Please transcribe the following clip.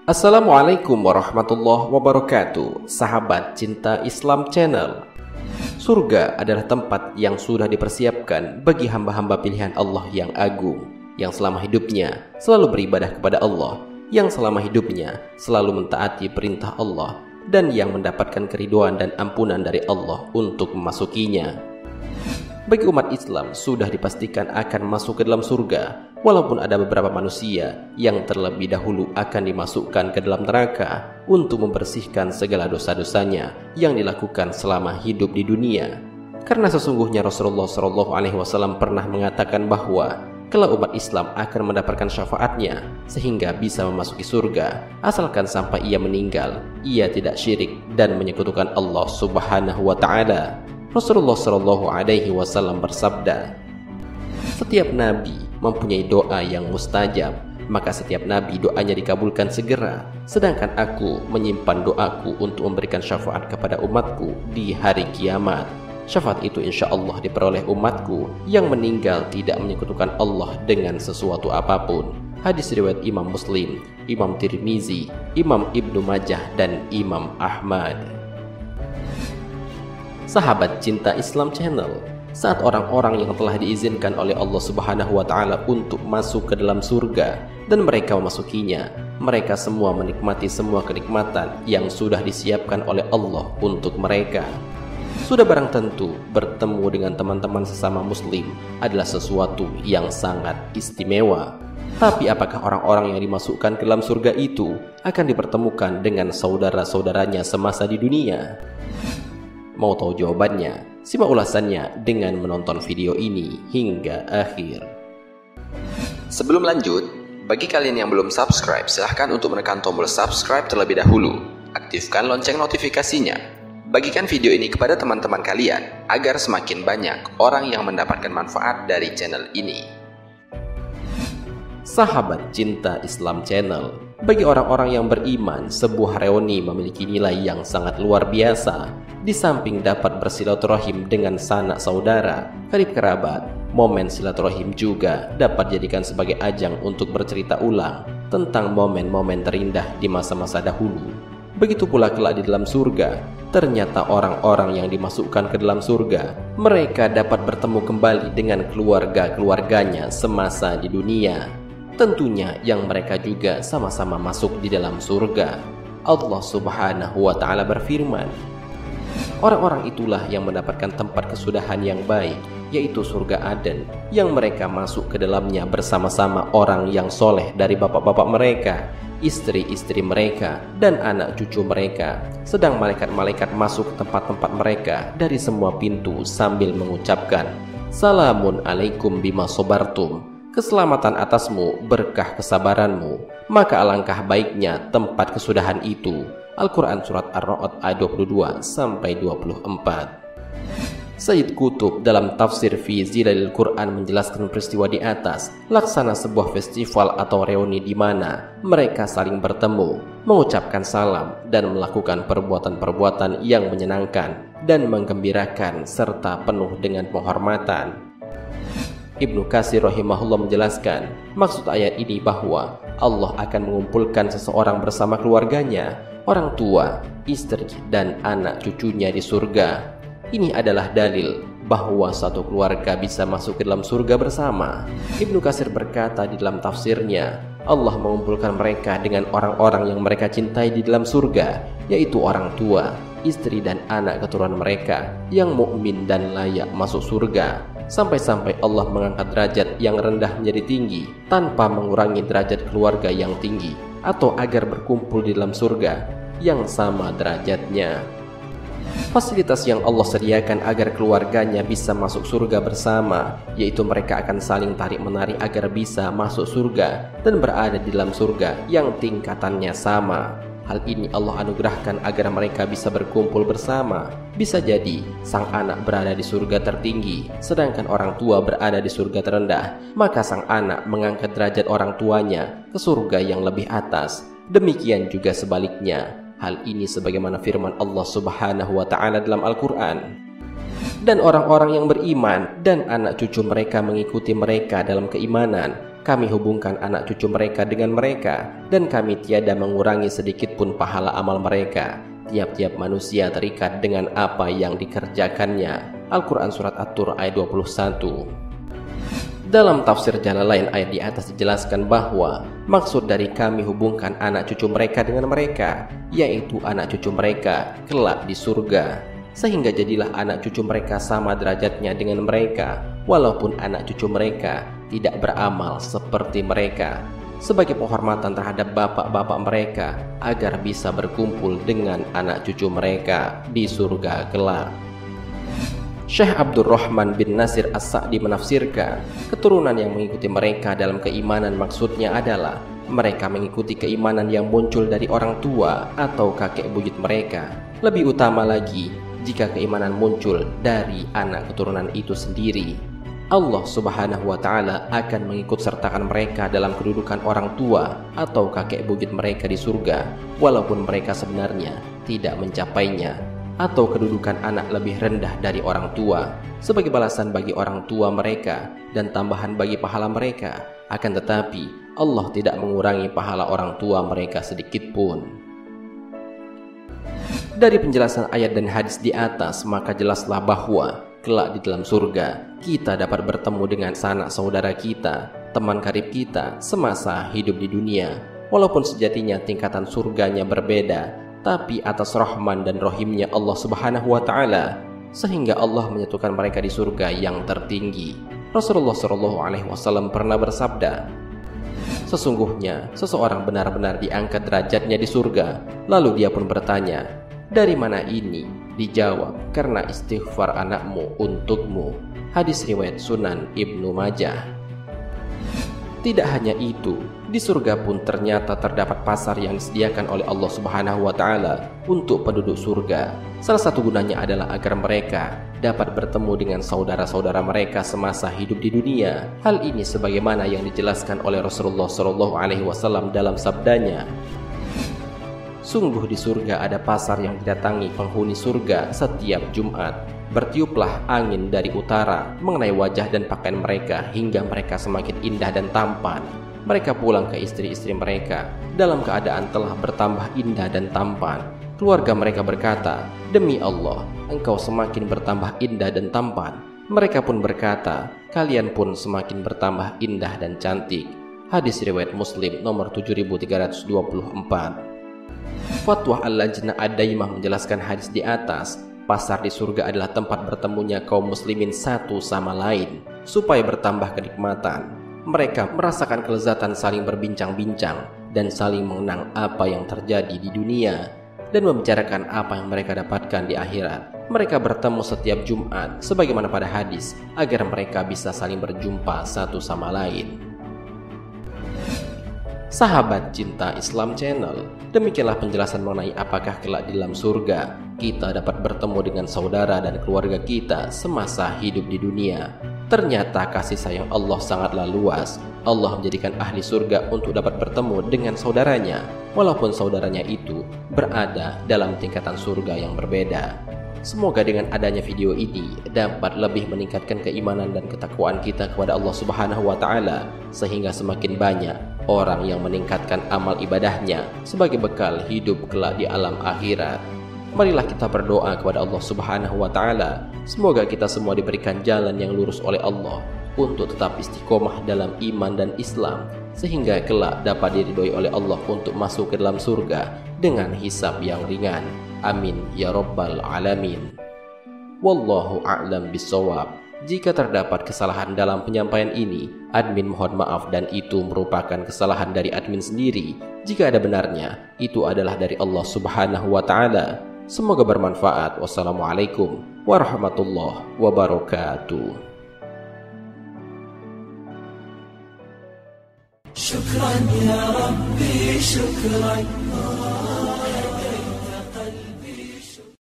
Assalamualaikum warahmatullahi wabarakatuh, sahabat cinta Islam Channel. Surga adalah tempat yang sudah dipersiapkan bagi hamba-hamba pilihan Allah yang agung, yang selama hidupnya selalu beribadah kepada Allah, yang selama hidupnya selalu mentaati perintah Allah, dan yang mendapatkan keriduan dan ampunan dari Allah untuk memasukinya. Bagi umat Islam sudah dipastikan akan masuk ke dalam surga, walaupun ada beberapa manusia yang terlebih dahulu akan dimasukkan ke dalam neraka untuk membersihkan segala dosa-dosanya yang dilakukan selama hidup di dunia. Karena sesungguhnya Rasulullah SAW pernah mengatakan bahwa kalau umat Islam akan mendapatkan syafaatnya sehingga bisa memasuki surga, asalkan sampai ia meninggal, ia tidak syirik dan menyekutukan Allah Subhanahu wa Ta'ala. Rasulullah SAW bersabda, setiap nabi mempunyai doa yang mustajab, maka setiap nabi doanya dikabulkan segera. Sedangkan aku menyimpan doaku untuk memberikan syafaat kepada umatku di hari kiamat. Syafaat itu insya Allah diperoleh umatku yang meninggal tidak menyekutukan Allah dengan sesuatu apapun. Hadis riwayat Imam Muslim, Imam Tirmizi, Imam Ibnu Majah, dan Imam Ahmad. Sahabat cinta Islam Channel, saat orang-orang yang telah diizinkan oleh Allah Subhanahu wa Ta'ala untuk masuk ke dalam surga dan mereka memasukinya, mereka semua menikmati semua kenikmatan yang sudah disiapkan oleh Allah untuk mereka. Sudah barang tentu bertemu dengan teman-teman sesama muslim adalah sesuatu yang sangat istimewa. Tapi apakah orang-orang yang dimasukkan ke dalam surga itu akan dipertemukan dengan saudara-saudaranya semasa di dunia? Mau tahu jawabannya? Simak ulasannya dengan menonton video ini hingga akhir. Sebelum lanjut, bagi kalian yang belum subscribe, silahkan untuk menekan tombol subscribe terlebih dahulu. Aktifkan lonceng notifikasinya. Bagikan video ini kepada teman-teman kalian agar semakin banyak orang yang mendapatkan manfaat dari channel ini. Sahabat cinta Islam Channel, bagi orang-orang yang beriman, sebuah reuni memiliki nilai yang sangat luar biasa. Di samping dapat bersilaturahim dengan sanak saudara, karib kerabat, momen silaturahim juga dapat dijadikan sebagai ajang untuk bercerita ulang tentang momen-momen terindah di masa-masa dahulu. Begitu pula kelak di dalam surga, ternyata orang-orang yang dimasukkan ke dalam surga, mereka dapat bertemu kembali dengan keluarga-keluarganya semasa di dunia. Tentunya yang mereka juga sama-sama masuk di dalam surga. Allah Subhanahu wa Ta'ala berfirman, orang-orang itulah yang mendapatkan tempat kesudahan yang baik, yaitu surga Aden, yang mereka masuk ke dalamnya bersama-sama orang yang soleh dari bapak-bapak mereka, istri-istri mereka, dan anak cucu mereka. Sedang malaikat-malaikat masuk ke tempat-tempat mereka dari semua pintu sambil mengucapkan, Salamun alaikum bima sobartum, keselamatan atasmu berkah kesabaranmu, maka alangkah baiknya tempat kesudahan itu. Al-Quran Surat Ar-Ra'd ayat 22-24. Sayyid Qutb dalam tafsir Fi Zilalil Quran menjelaskan peristiwa di atas laksana sebuah festival atau reuni di mana mereka saling bertemu, mengucapkan salam, dan melakukan perbuatan-perbuatan yang menyenangkan dan menggembirakan serta penuh dengan penghormatan. Ibnu Katsir rahimahullah menjelaskan, maksud ayat ini bahwa Allah akan mengumpulkan seseorang bersama keluarganya, orang tua, istri, dan anak cucunya di surga. Ini adalah dalil bahwa satu keluarga bisa masuk ke dalam surga bersama. Ibnu Katsir berkata di dalam tafsirnya, Allah mengumpulkan mereka dengan orang-orang yang mereka cintai di dalam surga, yaitu orang tua, istri, dan anak keturunan mereka yang mukmin dan layak masuk surga. Sampai-sampai Allah mengangkat derajat yang rendah menjadi tinggi tanpa mengurangi derajat keluarga yang tinggi, atau agar berkumpul di dalam surga yang sama derajatnya. Fasilitas yang Allah sediakan agar keluarganya bisa masuk surga bersama, yaitu mereka akan saling tarik-menarik agar bisa masuk surga dan berada di dalam surga yang tingkatannya sama. Hal ini Allah anugerahkan agar mereka bisa berkumpul bersama. Bisa jadi sang anak berada di surga tertinggi, sedangkan orang tua berada di surga terendah. Maka sang anak mengangkat derajat orang tuanya ke surga yang lebih atas. Demikian juga sebaliknya. Hal ini sebagaimana firman Allah Subhanahu wa Ta'ala dalam Al-Quran. Dan orang-orang yang beriman dan anak cucu mereka mengikuti mereka dalam keimanan, kami hubungkan anak cucu mereka dengan mereka, dan kami tiada mengurangi sedikit pun pahala amal mereka. Tiap-tiap manusia terikat dengan apa yang dikerjakannya. Al-Quran Surat At-Tur ayat 21. Dalam tafsir Jalalain ayat di atas dijelaskan bahwa maksud dari kami hubungkan anak cucu mereka dengan mereka, yaitu anak cucu mereka kelak di surga. Sehingga jadilah anak cucu mereka sama derajatnya dengan mereka, walaupun anak cucu mereka tidak beramal seperti mereka, sebagai penghormatan terhadap bapak-bapak mereka agar bisa berkumpul dengan anak cucu mereka di surga kelak. Syekh Abdurrahman bin Nasir As-Sa'di menafsirkan, keturunan yang mengikuti mereka dalam keimanan maksudnya adalah mereka mengikuti keimanan yang muncul dari orang tua atau kakek buyut mereka. Lebih utama lagi jika keimanan muncul dari anak keturunan itu sendiri. Allah Subhanahu wa Ta'ala akan mengikut sertakan mereka dalam kedudukan orang tua atau kakek buyut mereka di surga, walaupun mereka sebenarnya tidak mencapainya, atau kedudukan anak lebih rendah dari orang tua, sebagai balasan bagi orang tua mereka dan tambahan bagi pahala mereka. Akan tetapi Allah tidak mengurangi pahala orang tua mereka sedikit pun. Dari penjelasan ayat dan hadis di atas, maka jelaslah bahwa kelak di dalam surga kita dapat bertemu dengan sanak saudara kita, teman karib kita semasa hidup di dunia. Walaupun sejatinya tingkatan surganya berbeda, tapi atas rahman dan rahimnya Allah Subhanahu wa Ta'ala, sehingga Allah menyatukan mereka di surga yang tertinggi. Rasulullah SAW pernah bersabda, sesungguhnya seseorang benar-benar diangkat derajatnya di surga. Lalu dia pun bertanya, dari mana ini? Dijawab, karena istighfar anakmu untukmu. Hadis riwayat Sunan Ibnu Majah. Tidak hanya itu, di surga pun ternyata terdapat pasar yang disediakan oleh Allah Subhanahu wa Ta'ala untuk penduduk surga. Salah satu gunanya adalah agar mereka dapat bertemu dengan saudara-saudara mereka semasa hidup di dunia. Hal ini sebagaimana yang dijelaskan oleh Rasulullah SAW dalam sabdanya, sungguh di surga ada pasar yang didatangi penghuni surga setiap Jumat. Bertiuplah angin dari utara mengenai wajah dan pakaian mereka hingga mereka semakin indah dan tampan. Mereka pulang ke istri-istri mereka dalam keadaan telah bertambah indah dan tampan. Keluarga mereka berkata, demi Allah, engkau semakin bertambah indah dan tampan. Mereka pun berkata, kalian pun semakin bertambah indah dan cantik. Hadis riwayat Muslim nomor 7324. Fatwa Al-Lajnah Ad-Daimah menjelaskan hadis di atas. Pasar di surga adalah tempat bertemunya kaum muslimin satu sama lain supaya bertambah kenikmatan. Mereka merasakan kelezatan saling berbincang-bincang dan saling mengenang apa yang terjadi di dunia dan membicarakan apa yang mereka dapatkan di akhirat. Mereka bertemu setiap Jumat sebagaimana pada hadis agar mereka bisa saling berjumpa satu sama lain. Sahabat Cinta Islam Channel, demikianlah penjelasan mengenai apakah kelak di dalam surga kita dapat bertemu dengan saudara dan keluarga kita semasa hidup di dunia. Ternyata kasih sayang Allah sangatlah luas. Allah menjadikan ahli surga untuk dapat bertemu dengan saudaranya, walaupun saudaranya itu berada dalam tingkatan surga yang berbeda. Semoga dengan adanya video ini dapat lebih meningkatkan keimanan dan ketakwaan kita kepada Allah Subhanahu wa Ta'ala, sehingga semakin banyak orang yang meningkatkan amal ibadahnya sebagai bekal hidup kelak di alam akhirat. Marilah kita berdoa kepada Allah Subhanahu wa Ta'ala, semoga kita semua diberikan jalan yang lurus oleh Allah untuk tetap istiqomah dalam iman dan Islam, sehingga kelak dapat diridhoi oleh Allah untuk masuk ke dalam surga dengan hisab yang ringan. Amin ya rabbal alamin. Wallahu a'lam bissawab. Jika terdapat kesalahan dalam penyampaian ini, admin mohon maaf dan itu merupakan kesalahan dari admin sendiri. Jika ada benarnya, itu adalah dari Allah Subhanahu wa Ta'ala. Semoga bermanfaat. Wassalamualaikum warahmatullahi wabarakatuh. شكرا يا ربي شكرا